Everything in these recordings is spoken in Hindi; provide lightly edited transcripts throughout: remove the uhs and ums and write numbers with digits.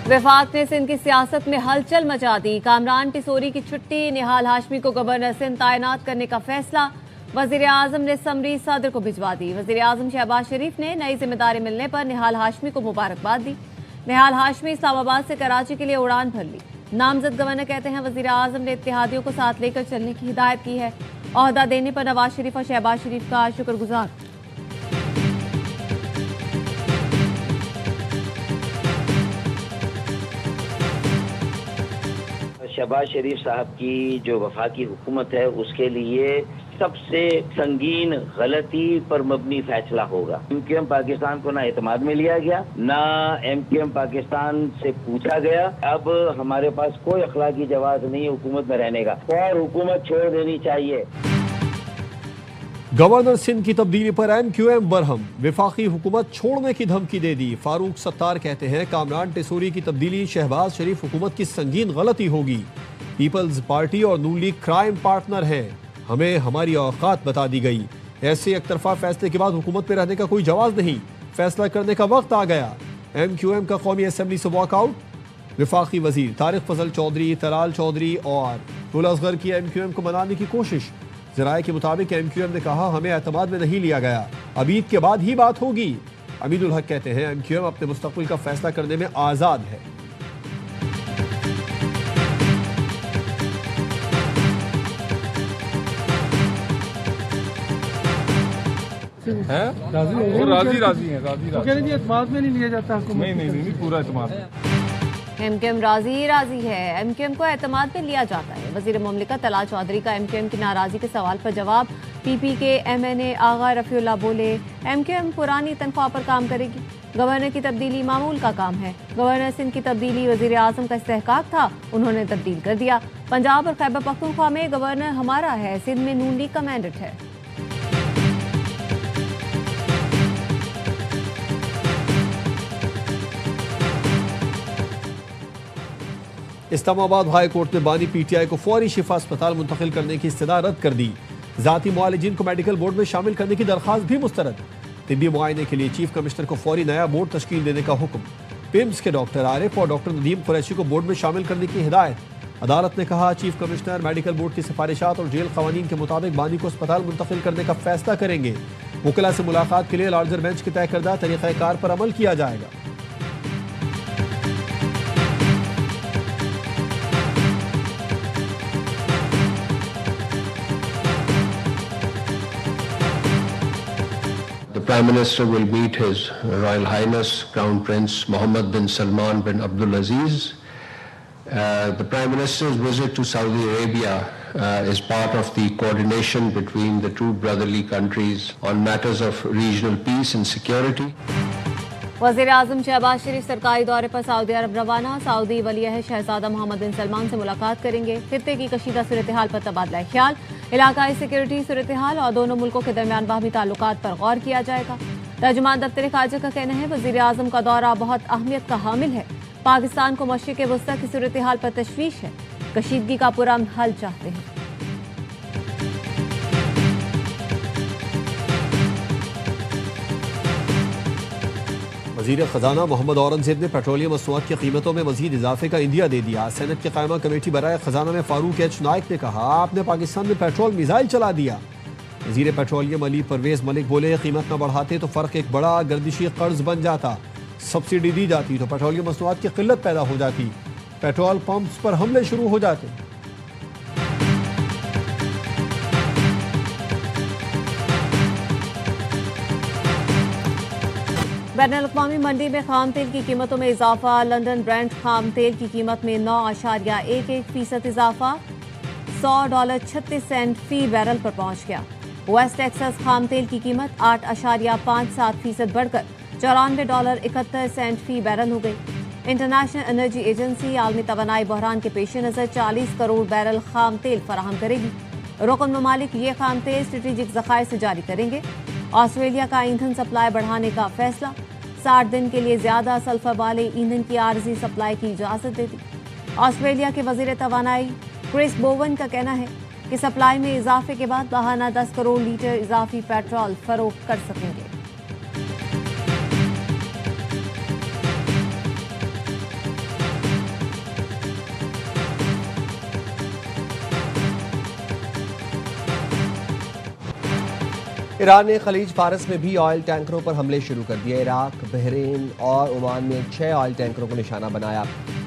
वफाक ने सिंध की सियासत में हलचल मचा दी। कामरान टिसोरी की छुट्टी, निहाल हाशमी को गवर्नर सिंध तैनात करने का फैसला। वजीर आजम ने समरी सदर को भिजवा दी। वजीर आजम शहबाज शरीफ ने नई जिम्मेदारी मिलने पर निहाल हाशमी को मुबारकबाद दी। निहाल हाशमी इस्लामाबाद से कराची के लिए उड़ान भर ली। नामजद गवर्नर कहते हैं वजीर आजम ने इत्तेहादियों को साथ लेकर चलने की हिदायत की है। ओहदा देने पर नवाज शरीफ और शहबाज शरीफ का शुक्रगुजार। शहबाज शरीफ साहब की जो वफाकी हुकूमत है उसके लिए सबसे संगीन गलती पर मबनी फैसला होगा। एमक्यूएम पाकिस्तान को ना एतमाद में लिया गया, ना एमक्यूएम पाकिस्तान से पूछा गया। अब हमारे पास कोई अखलाकी जवाब नहीं है हुकूमत में रहने का, और हुकूमत छोड़ देनी चाहिए। गवर्नर सिंध की तब्दीली पर एमक्यूएम बरहम, वफाकी हुकूमत छोड़ने की धमकी दे दी। फारूक सत्तार कहते हैं कामरान टिसोरी की तब्दीली शहबाज शरीफ हुकूमत की संगीन गलती होगी। पीपल्स पार्टी और नून लीग क्राइम पार्टनर है, हमें हमारी औकात बता दी गई। ऐसे एक तरफा फैसले के बाद हुकूमत में रहने का कोई जवाब नहीं, फैसला करने का वक्त आ गया। एमक्यूएम का कौमी असम्बली से वॉकआउट। वफाकी वजीर तारिक फजल चौधरी, तलाल चौधरी और गुल असगर की एमक्यूएम को मनाने की कोशिश। जराये के मुताबिक एमक्यूएम ने कहा हमें एतमाद में नहीं लिया गया, अब ईद के बाद ही बात होगी। अमीदुल हक कहते हैं एमक्यूएम अपने मुस्तकबिल का फैसला करने में आज़ाद है। राजी हैं एतमाद में नहीं लिया जाता। नहीं पूरा एतमाद। एमक्यूएम राजी है, एमक्यूएम को एतमाद में लिया जाता है। वजीर मुमलिकत तलाल चौधरी का एमक्यूएम की नाराजगी के सवाल पर जवाब। पीपी के एमएनए आगा रफीउल्लाह बोले एमक्यूएम पुरानी तनख्वाह पर काम करेगी। गवर्नर की तब्दीली मामूल का काम है। गवर्नर सिंध की तब्दीली वजीर आजम का इस्तेहकाक था, उन्होंने तब्दील कर दिया। पंजाब और खैबर पख्तूनख्वा में गवर्नर हमारा है, सिंध में नून लीग का मैंडेट है। इस्लामाबाद हाई कोर्ट ने बानी पीटीआई को फौरी शिफा अस्पताल मुंतकिल करने की इस्तदा रद्द कर दी। जाती मुआलिजीन को मेडिकल बोर्ड में शामिल करने की दरख्वास्त भी मुस्तरद। तिब्बी मुआयने के लिए चीफ कमिश्नर को फौरी नया बोर्ड तश्कील देने का हुक्म। पिम्स के डॉक्टर आरिफ और डॉक्टर नदीम कुरैशी को बोर्ड में शामिल करने की हिदायत। अदालत ने कहा चीफ कमिश्नर मेडिकल बोर्ड की सिफारिशात और जेल कवानीन के मुताबिक बानी को अस्पताल मुंतकिल करने का फैसला करेंगे। वकला से मुलाकात के लिए लार्जर बेंच के तय करदा तरीक़ाकार पर अमल किया जाएगा। The Prime Minister will meet His Royal Highness Crown Prince Mohammed bin Salman bin Abdul Aziz. The Prime Minister's visit to Saudi Arabia is part of the coordination between the two brotherly countries on matters of regional peace and security. वज़ीर आज़म शहबाज शरीफ सरकारी दौरे पर सऊदी अरब रवाना। सऊदी वली-ए-अहद शहजादा मोहम्मद बिन सलमान से मुलाकात करेंगे। खित्ते की कशीदा सूरत हाल पर तबादला ख्याल, इलाकाई सिक्योरिटी सूरत हाल और दोनों मुल्कों के दरमियान बाहमी ताल्लुकात पर गौर किया जाएगा। तर्जुमान दफ्तर खारजा का कहना है वज़ीर आज़म का दौरा बहुत अहमियत का हामिल है। पाकिस्तान को मशरिक़ वस्ता की सूरत हाल पर तशवीश है, कशीदगी का पुरअमन हल चाहते हैं। वज़ीर ख़ज़ाना मोहम्मद औरंगज़ेब ने पेट्रोलियम मसनूआत की कीमतों में मज़ीद इजाफे का इंदिया दे दिया। सेनेट की कायमा कमेटी बराए ख़ज़ाना में फारूक एच नाइक ने कहा आपने पाकिस्तान में पेट्रोल मिसाइल चला दिया। वज़ीर पेट्रोलियम अली परवेज़ मलिक बोले कीमत न बढ़ाते तो फ़र्क एक बड़ा गर्दिशी कर्ज बन जाता, सब्सिडी दी जाती तो पेट्रोलियम मसनूआत की किल्लत पैदा हो जाती, पेट्रोल पंप्स पर हमले शुरू हो जाते। बैनुल-अक़वामी मंडी में खाम तेल की कीमतों में इजाफा। लंदन ब्रेंट खाम तेल की कीमत में 9.11% इजाफा, $100.36 फी बैरल पर पहुंच गया। वेस्ट टेक्सास खाम तेल की कीमत 8.57% बढ़कर $94.71 फी बैरल हो गई। इंटरनेशनल एनर्जी एजेंसी आलमी तवानाई बहरान के पेश नज़र 40 करोड़ बैरल खाम तेल फराहम करेगी। रुकन ममालिक ये खाम तेल स्ट्रेटेजिक ज़खायर से जारी करेंगे। ऑस्ट्रेलिया का ईंधन सप्लाई बढ़ाने का फैसला, 60 दिन के लिए ज्यादा सल्फर वाले ईंधन की आर्जी सप्लाई की इजाजत दे दी। ऑस्ट्रेलिया के वजीर तवानाई क्रिस बोवन का कहना है कि सप्लाई में इजाफे के बाद माहाना 10 करोड़ लीटर इजाफी पेट्रोल फरोख्त कर सकेंगे। ईरान ने खलीज फारस में भी ऑयल टैंकरों पर हमले शुरू कर दिए। इराक, बहरीन और ओमान में 6 ऑयल टैंकरों को निशाना बनाया।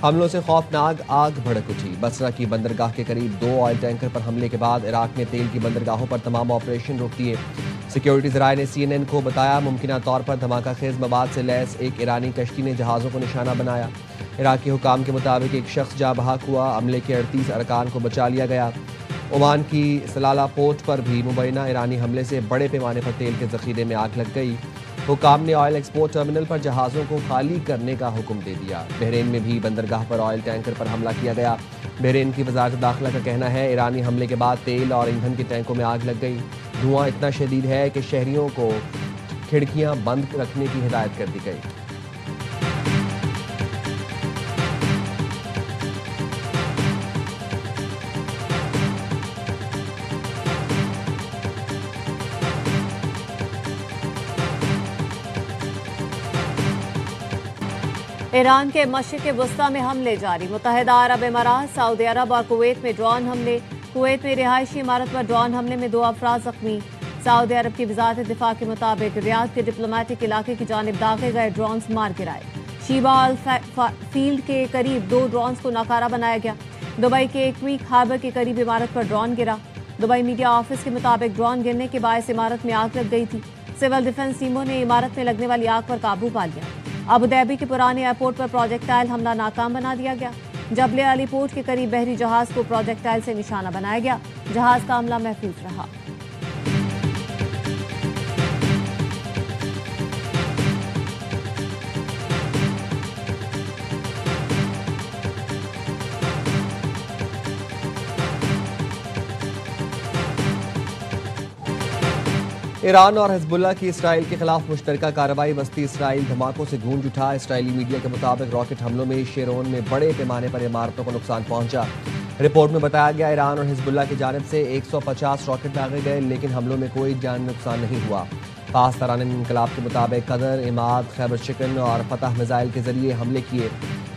हमलों से खौफनाक आग भड़क उठी। बसरा की बंदरगाह के करीब 2 ऑयल टैंकर पर हमले के बाद इराक ने तेल की बंदरगाहों पर तमाम ऑपरेशन रोक दिए। सिक्योरिटी ज़राए ने CNN को बताया, मुमकिन तौर पर धमाका खेज मवाद से लैस एक ईरानी कश्ती ने जहाज़ों को निशाना बनाया। इराकी हुकाम के मुताबिक एक शख्स जाँ बहक हुआ। हमले के 38 अरकान को बचा लिया गया। ओमान की सलाला पोर्ट पर भी मुबैना ईरानी हमले से बड़े पैमाने पर तेल के ज़ख़ीरे में आग लग गई। हुकाम ने ऑयल एक्सपोर्ट टर्मिनल पर जहाज़ों को खाली करने का हुक्म दे दिया। बहरीन में भी बंदरगाह पर ऑयल टैंकर पर हमला किया गया। बहरीन की वजारत दाखिला का कहना है, ईरानी हमले के बाद तेल और ईंधन के टैंकों में आग लग गई। धुआं इतना शदीद है कि शहरियों को खिड़कियां बंद रखने की हिदायत कर दी गई। ईरान के मशरिक़ वस्ता में हमले जारी। मुत्तहिदा अरब इमारात, सऊदी अरब और कुवैत में ड्रोन हमले। कुवैत में रिहायशी इमारत पर ड्रोन हमले में 2 अफराद जख्मी। सऊदी अरब की वजारत दिफा के मुताबिक रियाद के डिप्लोमेटिक इलाके की जानिब दागे गए ड्रोन्स मार गिराए। शीबाल फील्ड के करीब 2 ड्रोन्स को नाकारा बनाया गया। दुबई के क्वीक हार्बर के करीब इमारत पर ड्रोन गिरा। दुबई मीडिया ऑफिस के मुताबिक ड्रोन गिरने के बायस इमारत में आग लग गई थी। सिविल डिफेंस टीमों ने इमारत में लगने वाली आग पर काबू पा लिया। अबू धाबी के पुराने एयरपोर्ट पर प्रोजेक्टाइल हमला नाकाम बना दिया गया। जबले अली पोर्ट के करीब बहरी जहाज को प्रोजेक्टाइल से निशाना बनाया गया। जहाज का हमला महफूज रहा। ईरान और हिजबुल्लाह की इसराइल के खिलाफ मुश्तरका कार्रवाई। वस्ती इसराइल धमाकों से गूंज उठा। इसराइली मीडिया के मुताबिक रॉकेट हमलों में शेरोन में बड़े पैमाने पर इमारतों को नुकसान पहुंचा। रिपोर्ट में बताया गया, ईरान और हिजबुल्लाह की जानिब से 150 रॉकेट दागे गए, लेकिन हमलों में कोई जान नुकसान नहीं हुआ। पास तरान इनकलाब के मुताबिक कदर, इमाद, खैबर शिकन और फतह मिसाइल के जरिए हमले किए।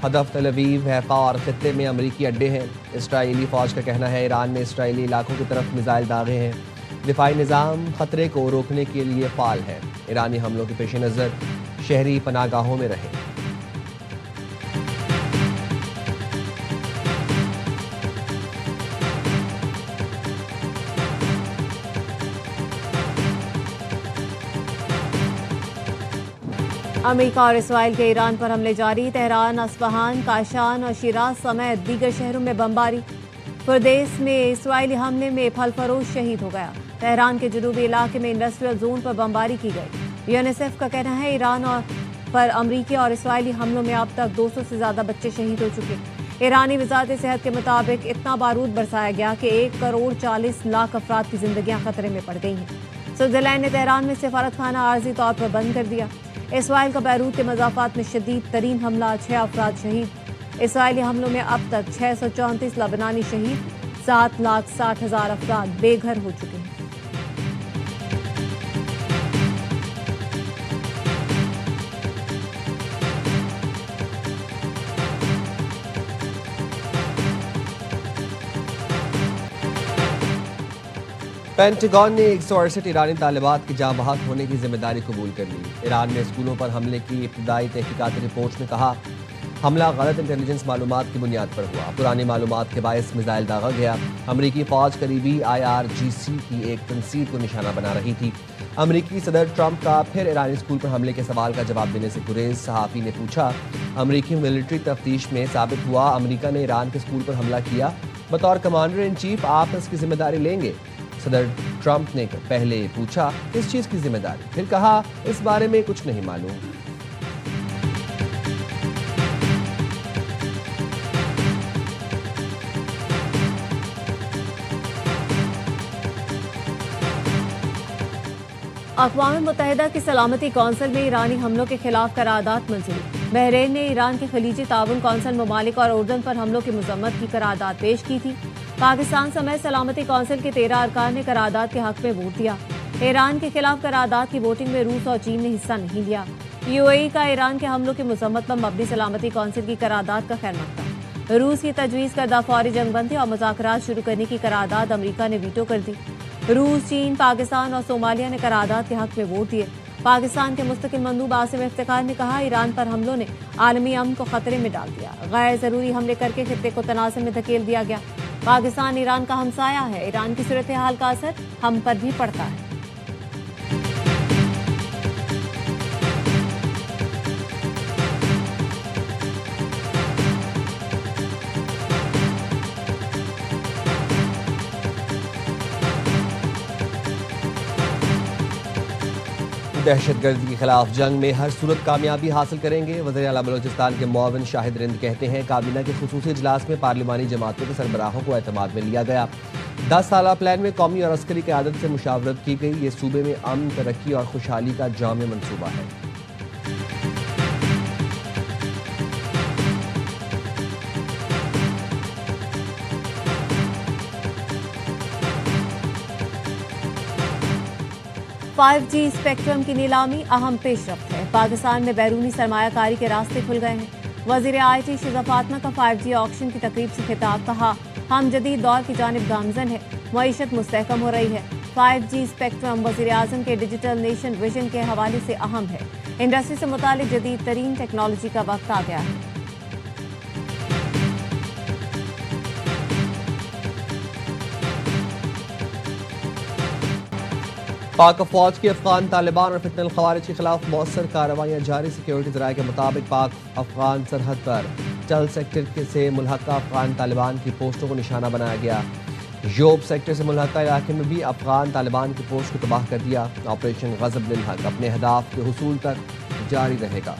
हदफ तल अवीव, हैफा और खित्ते में अमरीकी अड्डे हैं। इसराइली फौज का कहना है, ईरान ने इसराइली इलाकों की तरफ मिसाइल दागे हैं। दिफाई निज़ाम खतरे को रोकने के लिए फाल है। ईरानी हमलों के पेश नज़र शहरी पनाहगाहों में रहे। अमेरिका और इसराइल के ईरान पर हमले जारी। तेहरान, अस्फहान, काशान और शिराज समेत दीगर शहरों में बमबारी। प्रदेश में इसराइली हमले में फलफरोश शहीद हो गया। तेहरान के जनूबी इलाके में इंडस्ट्रियल जोन पर बमबारी की गई। यूनिसेफ का कहना है, ईरान पर अमरीकी और इसराइली हमलों में अब तक 200 से ज्यादा बच्चे शहीद हो चुके। ईरानी वजारत सेहत के मुताबिक इतना बारूद बरसाया गया कि 1 करोड़ 40 लाख अफराद की जिंदगियां खतरे में पड़ गई हैं। स्विट्जरलैंड ने तेहरान में सफारत खाना आर्जी तौर पर बंद कर दिया। इसराइल का बैरूत के मज़ाफ़ात में शदीद तरीन हमला, 6 अफराद शहीद। इसराइली हमलों में अब तक 634 लबनानी शहीद, 7,60,000 अफराद बेघर हो चुके हैं। पेंटागन ने 168 ईरानी तालिबात की जाँ बहक होने की जिम्मेदारी कबूल कर ली। ईरान ने स्कूलों पर हमले की इब्तदाई तहकीकाती रिपोर्ट में कहा, हमला गलत इंटेलिजेंस मालूमात की बुनियाद पर हुआ। पुरानी मालूमात के बायस मिसाइल दागा गया। अमरीकी फौज करीबी IRGC की एक तंसीब को निशाना बना रही थी। अमरीकी सदर ट्रंप का फिर ईरानी स्कूल पर हमले के सवाल का जवाब देने से गुरेज। सहाफ़ी ने पूछा, अमरीकी मिलिट्री तफ्तीश में साबित हुआ अमरीका ने ईरान के स्कूल पर हमला किया। बतौर कमांडर इन चीफ आप इसकी जिम्मेदारी लेंगे? सदर ट्रंप ने पहले पूछा, किस चीज की जिम्मेदारी? फिर कहा, इस बारे में कुछ नहीं मालूम। अक़वाम मुत्तहिदा की सलामती कौंसिल में ईरानी हमलों के खिलाफ करारदाद मंजूर। बहरीन ने ईरान के खलीजी ताउन कौंसिल ममालिक और उर्दन पर हमलों की मजम्मत की करारदाद पेश की थी। पाकिस्तान समेत सलामती कौंसिल के 13 अरकान ने करारदाद के हक में वोट दिया। ईरान के खिलाफ करारदाद की वोटिंग में रूस और चीन ने हिस्सा नहीं लिया। UAE का ईरान के हमलों की मजम्मत पर मबनी सलामती कौंसिल की करारदाद का खैर मकदम। रूस की तजवीज़ करदा फौरी जंगबंदी और मुज़ाकरात शुरू करने की करारदाद अमरीका ने वीटो कर दी। रूस, चीन, पाकिस्तान और सोमालिया ने करारदाद के हक में वोट दिए। पाकिस्तान के मुस्तकिल मंदूब आसिम इफ्तिखार ने कहा, ईरान पर हमलों ने आलमी अमन को खतरे में डाल दिया। गैर जरूरी हमले करके खित्ते को तनाज़ुर में धकेल दिया गया। पाकिस्तान ईरान का हमसाया है, ईरान की सूरत हाल का असर हम पर भी पड़ता है। दहशतगर्दी के खिलाफ जंग में हर सूरत कामयाबी हासिल करेंगे। वज़ीर आला बलोचिस्तान के मुआविन शाहिद रिंद कहते हैं, काबीना के खुसूसी इजलास में पार्लिमानी जमातों के सरबराहों को एतमाद में लिया गया। 10 साला प्लान में कौमी और अस्करी क़यादत से मुशावरत की गई। ये सूबे में अमन, तरक्की और खुशहाली का जामे मनसूबा है। फाइव जी स्पेक्ट्रम की नीलामी अहम पेशरफ्त है। पाकिस्तान में बैरूनी सरमायाकारी के रास्ते खुल गए हैं। वज़ीर IT शिज़ा फातिमा का 5G ऑक्शन की तकरीब से खिताब, कहा, हम जदीद दौर की जानिब गामजन है, मईशत मुस्तहकम हो रही है। 5G स्पेक्ट्रम वज़ीर आज़म के डिजिटल नेशन विजन के हवाले से अहम है। इंडस्ट्री से मुतालिक जदीद तरीन टेक्नोलॉजी का वक्त आ गया है। पाक फौज की अफगान तालिबान और फितनल खवारिज के खिलाफ मौसर कार्रवाइयाँ जारी। सिक्योरिटी ज़राए के मुताबिक पाक अफगान सरहद पर चल सेक्टर से मुल्हका अफगान तालिबान की पोस्टों को निशाना बनाया गया। योब सेक्टर से मुल्हका इलाके में भी अफगान तालिबान की पोस्ट को तबाह कर दिया। ऑपरेशन गज़ब लिल हक अपने अहदाफ के हुसूल तक जारी रहेगा।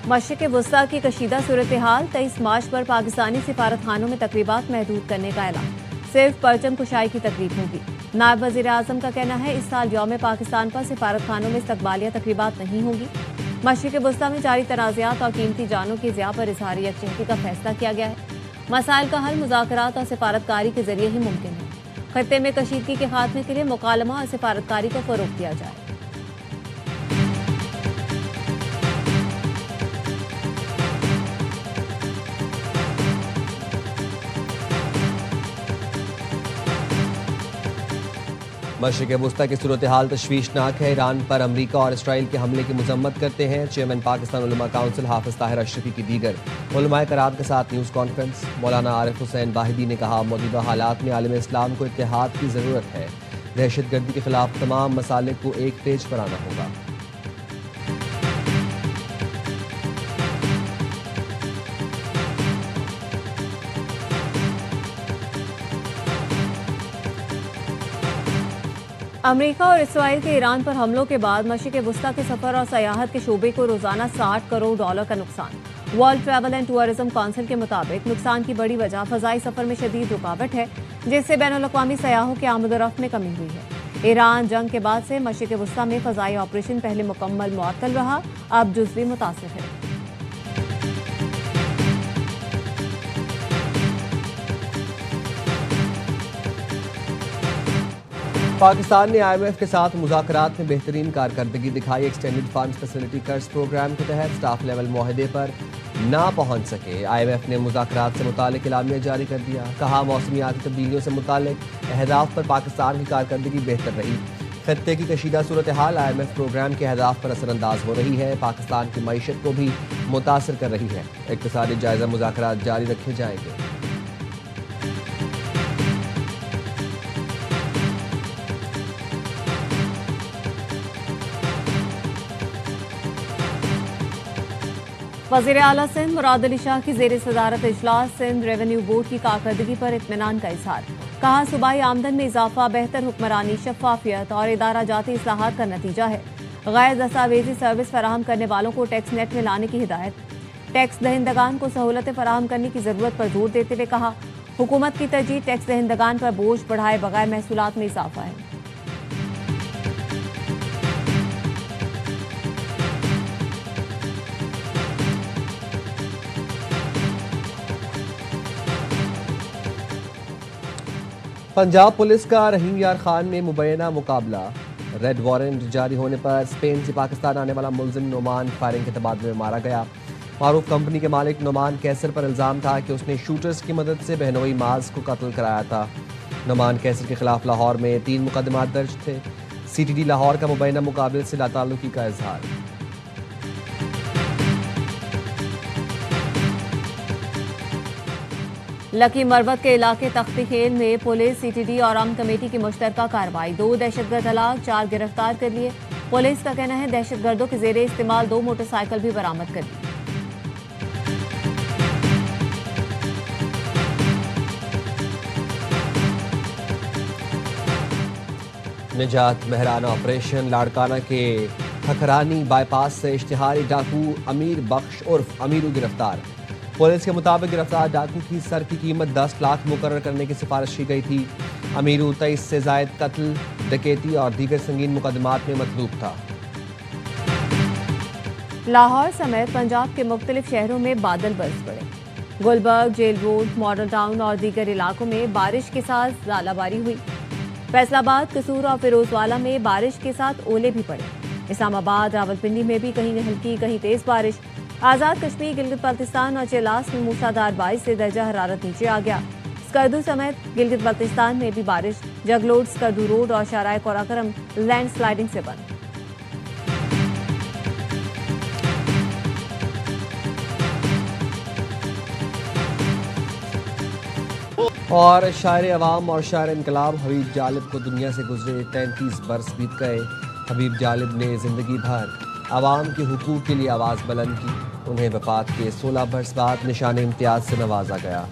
मशरिक़ वुस्ता की कशीदा सूरत हाल, 23 मार्च पर पाकिस्तानी सिफारत खानों में तकरीबात महदूद करने का ऐलान। सिर्फ परचम कुशाई की तकरीब होगी। नायब वज़ीर आज़म का कहना है, इस साल यौम पाकिस्तान पर सिफारत खानों में इस्तकबालिया तकरीबात नहीं होगी। मशरिक़ वुस्ता में जारी तनाज़ात और कीमती जानों की ज़िया पर इज़हार यकजहती का फैसला किया गया है। मसाइल का हल मुज़ाकरात और सिफारतकारी के जरिए ही मुमकिन है। खत्ते में कशीदगी के खात्मे के लिए मुकालमा और सिफारतकारी को फ़रोग़ दिया जाए। मशरिक़ वुस्ता की सूरत हाल तशवीशनाक है। ईरान पर अमरीका और इसराइल के हमले की मजम्मत करते हैं। चेयरमैन पाकिस्तान उलमा काउंसिल हाफिज ताहिर अशरफी की दीगर उलमाए कराम के साथ न्यूज़ कॉन्फ्रेंस। मौलाना आरिफ हुसैन वाहिदी ने कहा, मौजूदा हालात में आलम इस्लाम को इत्तेहाद की ज़रूरत है। दहशतगर्दी के खिलाफ तमाम मसाले को एक पेज पर आना होगा। अमेरिका और इसराइल के ईरान पर हमलों के बाद मशरिक़ वुस्ता के सफर और सयाहत के शोबे को रोजाना $60 करोड़ का नुकसान। World travel and tourism council के मुताबिक नुकसान की बड़ी वजह फजाई सफर में शदीद रुकावट है, जिससे बैनुल-अक़वामी सयाहों के आमद-ओ-रफ्त में कमी हुई है। ईरान जंग के बाद से मशरिक़ वुस्ता में फजाई ऑपरेशन पहले मुकम्मल मुअत्तल रहा, अब जुज़वी मुतासिर है। पाकिस्तान ने IMF के साथ मुज़ाकरात में बेहतरीन कारकर्दगी दिखाई। एक्सटेंडेड फंड्स फैसिलिटी कर्ज प्रोग्राम के तहत स्टाफ लेवल मुआहदे पर ना पहुंच सके। IMF ने मुज़ाकरात से मुतालिक इलामिया जारी कर दिया। कहा, मौसमियाती तब्दीलियों से मुतालिक अहदाफ पर पाकिस्तान की कारकर्दगी बेहतर रही। खत्ते की कशीदा सूरत हाल IMF प्रोग्राम के अहदाफ पर असरअंदाज हो रही है। पाकिस्तान की मईशत को भी मुतासर कर रही है। इक़्तिसादी जायज़ा मुज़ाकरात जारी रखे जाएंगे। वज़ीर आला सिंध मुराद अली शाह की ज़ेर सदारत इजलास सिंध रेवेन्यू बोर्ड की कारकर्दगी पर इत्मीनान का इज़हार। कहा, सूबाई आमदन में इजाफा बेहतर हुक्मरानी, शफाफियत और इदारा जाती इस्लाहात का नतीजा है। गैर दस्तावेजी सर्विस फराहम करने वालों को टैक्स नेट में लाने की हिदायत। टैक्स दहिंदगान को सहूलतें फराहम करने की ज़रूरत पर जोर देते हुए कहा, हुकूमत की तरजीह टैक्स दहिंदगान पर बोझ बढ़ाए बगैर महसूलात में इजाफा है। पंजाब पुलिस का रहीम यार खान में मुबैना मुकाबला। रेड वारंट जारी होने पर स्पेन से पाकिस्तान आने वाला मुलजिम नोमान फायरिंग के तबादले में मारा गया। मारूफ कंपनी के मालिक नुमान कैसर पर इल्ज़ाम था कि उसने शूटर्स की मदद से बहनोई माज को कत्ल कराया था। नुमान कैसर के खिलाफ लाहौर में 3 मुकदमात दर्ज थे। CTD लाहौर का मुबैना मुकाबले से लाताल्लुकी का इजहार। लकी मरबत के इलाके तख्ती खेल में पुलिस, CTD और आम कमेटी की मुश्तरका कार्रवाई। 2 दहशतगर्द हलाक, 4 गिरफ्तार कर लिए। पुलिस का कहना है दहशतगर्दों के जेरे इस्तेमाल 2 मोटरसाइकिल भी बरामद कर ली। निजात महराना ऑपरेशन लाड़काना के खखरानी बाईपास से इश्तिहारी डाकू अमीर बख्श उर्फ अमीरू गिरफ्तार। पुलिस के मुताबिक गिरफ्तार डाकू की सर की कीमत 10 लाख मुकर्रर करने की सिफारिश की गई थी। अमीरू 23 से जायद कत्ल, डकैती और दीगर संगीन मुकदमात में मतलूब था। लाहौर समेत पंजाब के मुख्तलिफ शहरों में बादल बरस पड़े। Gulberg, Jail Road, Model Town और दीगर इलाकों में बारिश के साथ ज़ालाबारी हुई। फैसलाबाद, कसूर और फिरोजवाला में बारिश के साथ ओले भी पड़े। इस्लामाबाद, रावलपिंडी में भी कहीं हल्की कहीं तेज बारिश। आज़ाद कश्मीर, गिलगित बल्तिस्तान और चेलास में मूसलाधार बारिश से दर्जा हरारत नीचे आ गया। स्कर्दू समेत गिलगित बल्तिस्तान में भी बारिश। जगलोड, स्कर्दू रोड और शाराय कोराकरम लैंड स्लाइडिंग से बंद। और शायर अवाम और शायर इनकलाब हबीब जालिब को दुनिया से गुजरे 33 बरस बीत गए। हबीब जालिब ने ज़िंदगी भर आवाम के हुकूक के लिए आवाज़ बुलंद की। उन्हें वफात के 16 बरस बाद निशान इम्तियाज़ से नवाजा गया।